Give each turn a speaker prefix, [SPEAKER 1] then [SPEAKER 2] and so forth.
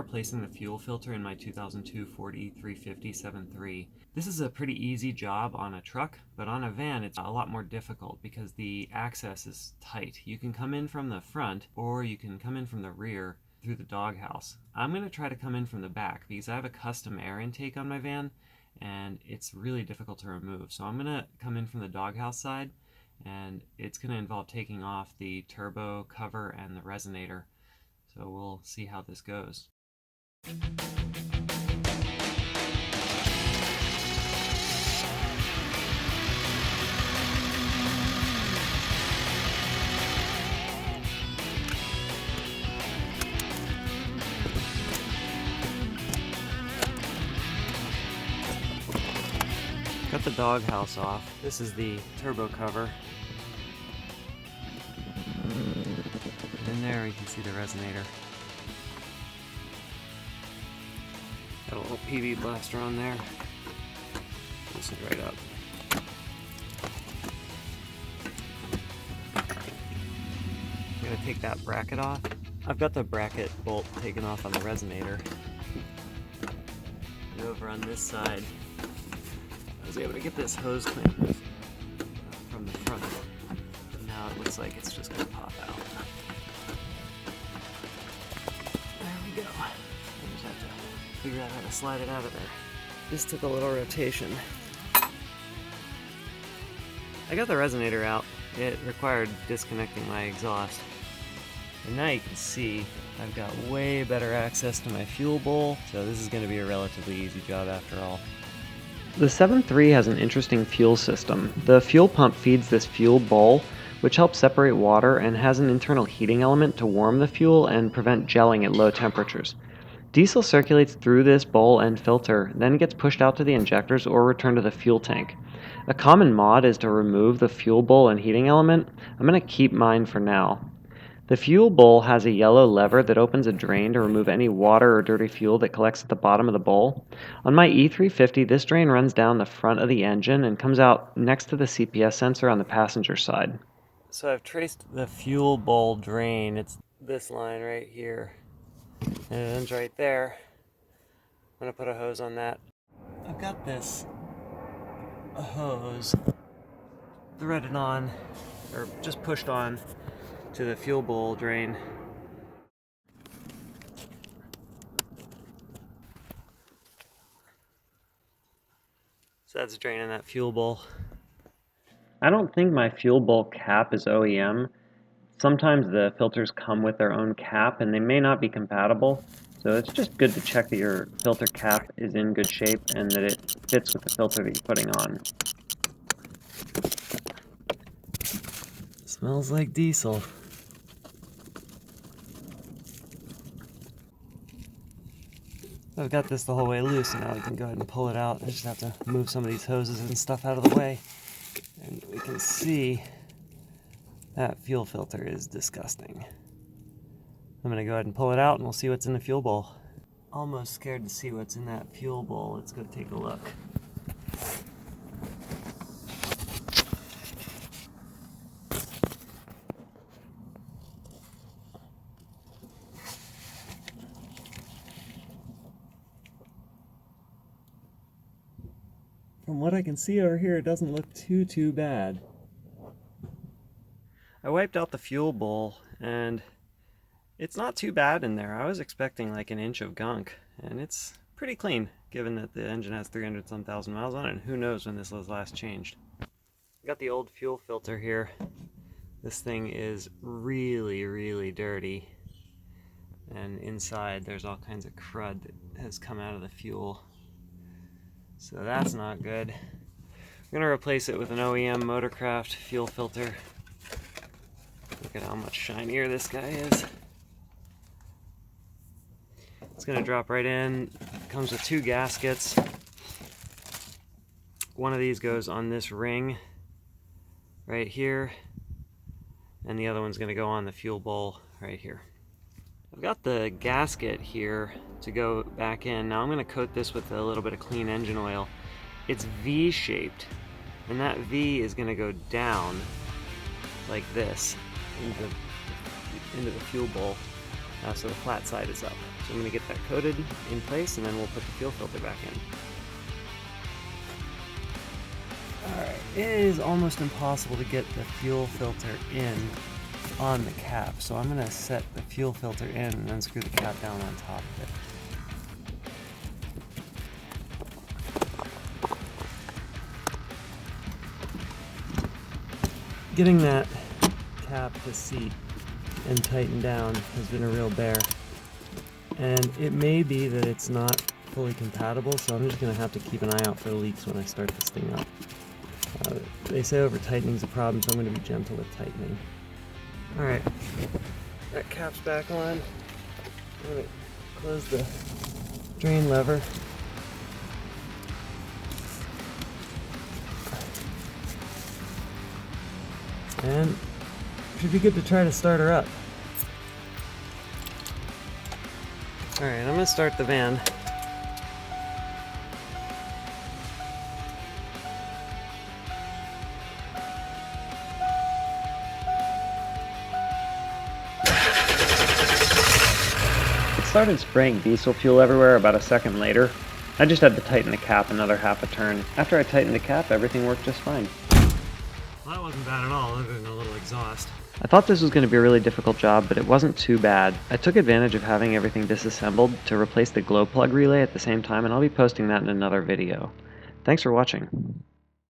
[SPEAKER 1] replacing the fuel filter in my 2002 Ford E350 7.3. This is a pretty easy job on a truck, but on a van it's a lot more difficult because the access is tight. You can come in from the front or you can come in from the rear through the doghouse. I'm going to try to come in from the back because I have a custom air intake on my van and it's really difficult to remove. So I'm going to come in from the doghouse side, and it's going to involve taking off the turbo cover and the resonator. So we'll see how this goes. Got the doghouse off. This is the turbo cover. And there you can see the resonator. Got a little PV blaster on there. Loosen it right up. I'm gonna take that bracket off. I've got the bracket bolt taken off on the resonator. And over on this side, I was able to get this hose clamp from the front. Now it looks like it's just going to pop out. There we go. I just have to figure out how to slide it out of there. This took a little rotation. I got the resonator out. It required disconnecting my exhaust. And now you can see I've got way better access to my fuel bowl, so this is going to be a relatively easy job after all. The 7.3 has an interesting fuel system. The fuel pump feeds this fuel bowl, which helps separate water and has an internal heating element to warm the fuel and prevent gelling at low temperatures. Diesel circulates through this bowl and filter, then gets pushed out to the injectors or returned to the fuel tank. A common mod is to remove the fuel bowl and heating element. I'm going to keep mine for now. The fuel bowl has a yellow lever that opens a drain to remove any water or dirty fuel that collects at the bottom of the bowl. On my E350, this drain runs down the front of the engine and comes out next to the CPS sensor on the passenger side. So I've traced the fuel bowl drain. It's this line right here. And it ends right there. I'm going to put a hose on that. I've got this hose threaded on, or just pushed on, to the fuel bowl drain. So that's draining that fuel bowl. I don't think my fuel bowl cap is OEM. Sometimes the filters come with their own cap and they may not be compatible. So it's just good to check that your filter cap is in good shape and that it fits with the filter that you're putting on. Smells like diesel. I've got this the whole way loose, and now we can go ahead and pull it out. I just have to move some of these hoses and stuff out of the way. And we can see that fuel filter is disgusting. I'm going to go ahead and pull it out and we'll see what's in the fuel bowl. Almost scared to see what's in that fuel bowl. Let's go take a look. From what I can see over here, it doesn't look too bad. I wiped out the fuel bowl and it's not too bad in there. I was expecting like an inch of gunk, and it's pretty clean given that the engine has 300-some thousand miles on it, and who knows when this was last changed. I got the old fuel filter here. This thing is really dirty, and inside there's all kinds of crud that has come out of the fuel. So that's not good. We're gonna replace it with an OEM Motorcraft fuel filter. Look at how much shinier this guy is. It's gonna drop right in. It comes with 2 gaskets. One of these goes on this ring right here, and the other one's gonna go on the fuel bowl right here. I've got the gasket here to go back in. Now I'm going to coat this with a little bit of clean engine oil. It's V-shaped, and that V is going to go down like this into the fuel bowl, so the flat side is up. So I'm going to get that coated in place, and then we'll put the fuel filter back in. Alright, it is almost impossible to get the fuel filter in on the cap, so I'm going to set the fuel filter in and then screw the cap down on top of it. Getting that cap to seat and tighten down has been a real bear, and it may be that it's not fully compatible, so I'm just going to have to keep an eye out for leaks when I start this thing up. They say over tightening is a problem, so I'm going to be gentle with tightening. Alright, that cap's back on. I'm going to close the drain lever. And should be good to try to start her up. Alright, I'm going to start the van. It started spraying diesel fuel everywhere about a second later. I just had to tighten the cap another half a turn. After I tightened the cap, everything worked just fine. Well, that wasn't bad at all, other than a little exhaust. I thought this was going to be a really difficult job, but it wasn't too bad. I took advantage of having everything disassembled to replace the glow plug relay at the same time, and I'll be posting that in another video. Thanks for watching.